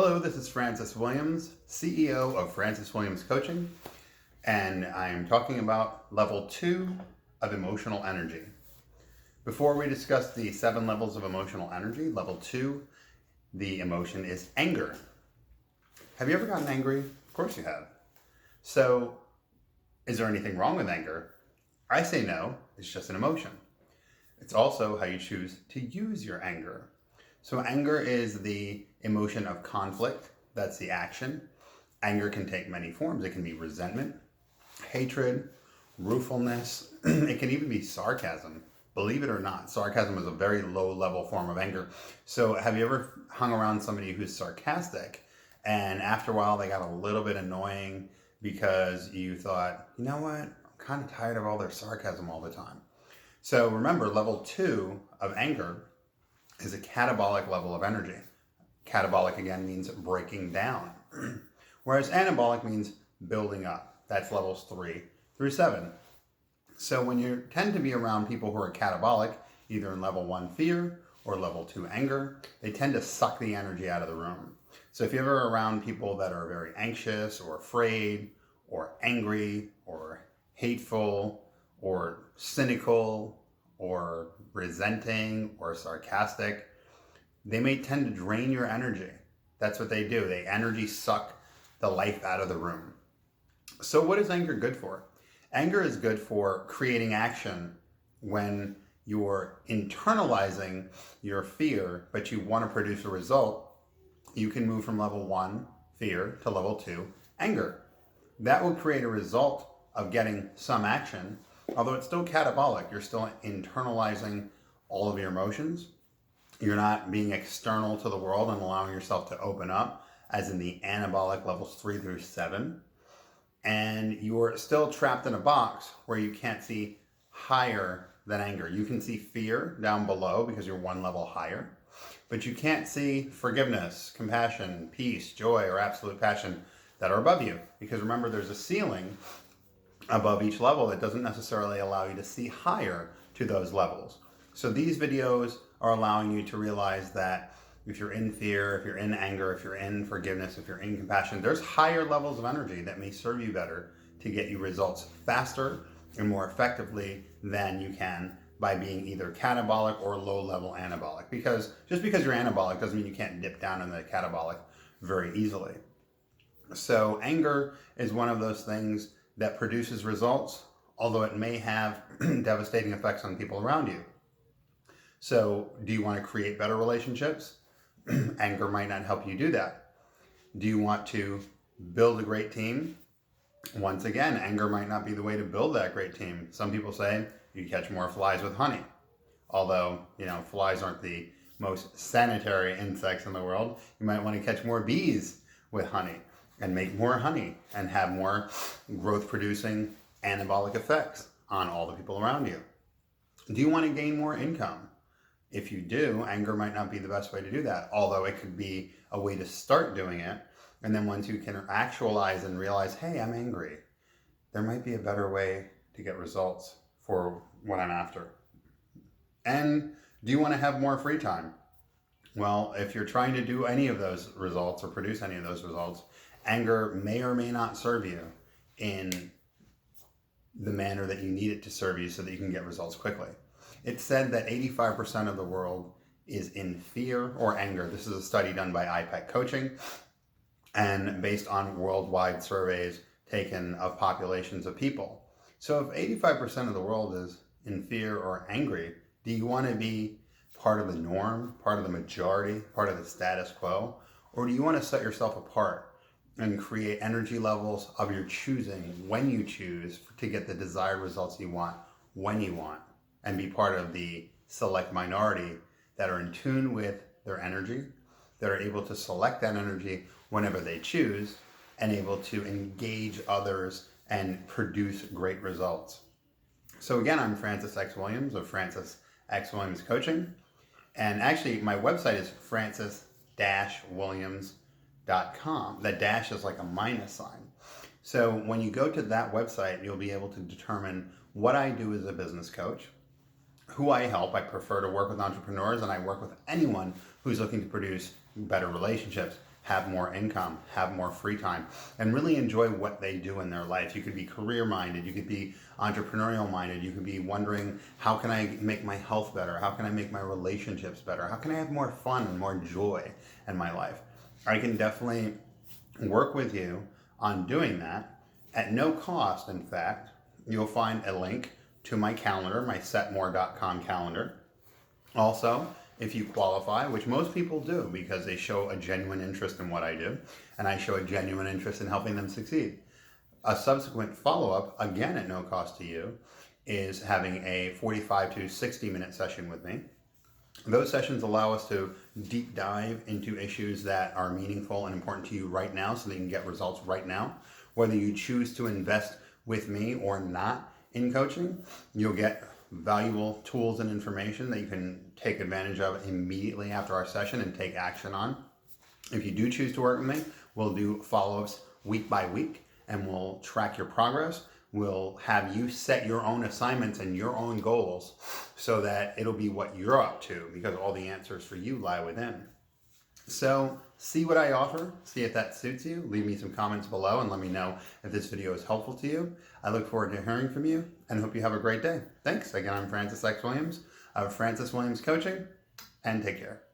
Hello, this is Francis Williams, CEO of Francis Williams Coaching, and I'm talking about level 2 of emotional energy. Before we discuss the 7 levels of emotional energy, level 2, the emotion is anger. Have you ever gotten angry? Of course you have. So, is there anything wrong with anger? I say no, it's just an emotion. It's also how you choose to use your anger. So anger is the emotion of conflict. That's the action. Anger can take many forms. It can be resentment, hatred, ruefulness. It can even be sarcasm. Believe it or not, sarcasm is a very low level form of anger. So have you ever hung around somebody who's sarcastic and after a while they got a little bit annoying because you thought, you know what, I'm kind of tired of all their sarcasm all the time. So remember, level 2 of anger is a catabolic level of energy. Catabolic again means breaking down, whereas anabolic means building up. That's levels 3 through 7. So when you tend to be around people who are catabolic, either in level 1 fear or level 2 anger, they tend to suck the energy out of the room. So if you're ever around people that are very anxious or afraid or angry or hateful or cynical or resenting or sarcastic, they may tend to drain your energy. That's what they do. They energy suck the life out of the room. So what is anger good for? Anger is good for creating action when you're internalizing your fear, but you want to produce a result. You can move from level 1, fear, to level 2, anger. That will create a result of getting some action, although it's still catabolic. You're still internalizing all of your emotions. You're not being external to the world and allowing yourself to open up, as in the anabolic levels 3 through 7. And you're still trapped in a box where you can't see higher than anger. You can see fear down below because you're one level higher, but you can't see forgiveness, compassion, peace, joy, or absolute passion that are above you. Because remember, there's a ceiling above each level that doesn't necessarily allow you to see higher to those levels. So these videos are allowing you to realize that if you're in fear, if you're in anger, if you're in forgiveness, if you're in compassion, there's higher levels of energy that may serve you better to get you results faster and more effectively than you can by being either catabolic or low-level anabolic. Because just because you're anabolic doesn't mean you can't dip down in the catabolic very easily. So anger is one of those things that produces results, although it may have devastating effects on people around you. So do you want to create better relationships? Anger might not help you do that. Do you want to build a great team? Once again, anger might not be the way to build that great team. Some people say you catch more flies with honey. Although, flies aren't the most sanitary insects in the world. You might want to catch more bees with honey and make more honey and have more growth-producing anabolic effects on all the people around you. Do you want to gain more income? If you do, anger might not be the best way to do that, although it could be a way to start doing it. And then once you can actualize and realize, hey, I'm angry, there might be a better way to get results for what I'm after. And do you want to have more free time? Well, if you're trying to do any of those results or produce any of those results, anger may or may not serve you in the manner that you need it to serve you so that you can get results quickly. It's said that 85% of the world is in fear or anger. This is a study done by IPEC Coaching and based on worldwide surveys taken of populations of people. So if 85% of the world is in fear or angry, do you want to be part of the norm, part of the majority, part of the status quo? Or do you want to set yourself apart and create energy levels of your choosing when you choose to get the desired results you want when you want? And be part of the select minority that are in tune with their energy, that are able to select that energy whenever they choose, and able to engage others and produce great results. So again, I'm Francis X. Williams of Francis X. Williams Coaching. And actually, my website is francis-williams.com. That dash is like a minus sign. So when you go to that website, you'll be able to determine what I do as a business coach, who I help. I prefer to work with entrepreneurs, and I work with anyone who's looking to produce better relationships, have more income, have more free time, and really enjoy what they do in their life. You could be career minded, you could be entrepreneurial minded, you could be wondering, how can I make my health better? How can I make my relationships better? How can I have more fun and more joy in my life? I can definitely work with you on doing that at no cost. In fact, you'll find a link to my calendar, my setmore.com calendar. Also, if you qualify, which most people do because they show a genuine interest in what I do, and I show a genuine interest in helping them succeed. A subsequent follow-up, again at no cost to you, is having a 45 to 60-minute session with me. Those sessions allow us to deep dive into issues that are meaningful and important to you right now so that you can get results right now. Whether you choose to invest with me or not in coaching, you'll get valuable tools and information that you can take advantage of immediately after our session and take action on. If you do choose to work with me, we'll do follow-ups week by week and we'll track your progress. We'll have you set your own assignments and your own goals so that it'll be what you're up to, because all the answers for you lie within. So see what I offer, see if that suits you. Leave me some comments below and let me know if this video is helpful to you. I look forward to hearing from you and hope you have a great day. Thanks. Again, I'm Francis X. Williams of Francis Williams Coaching, and take care.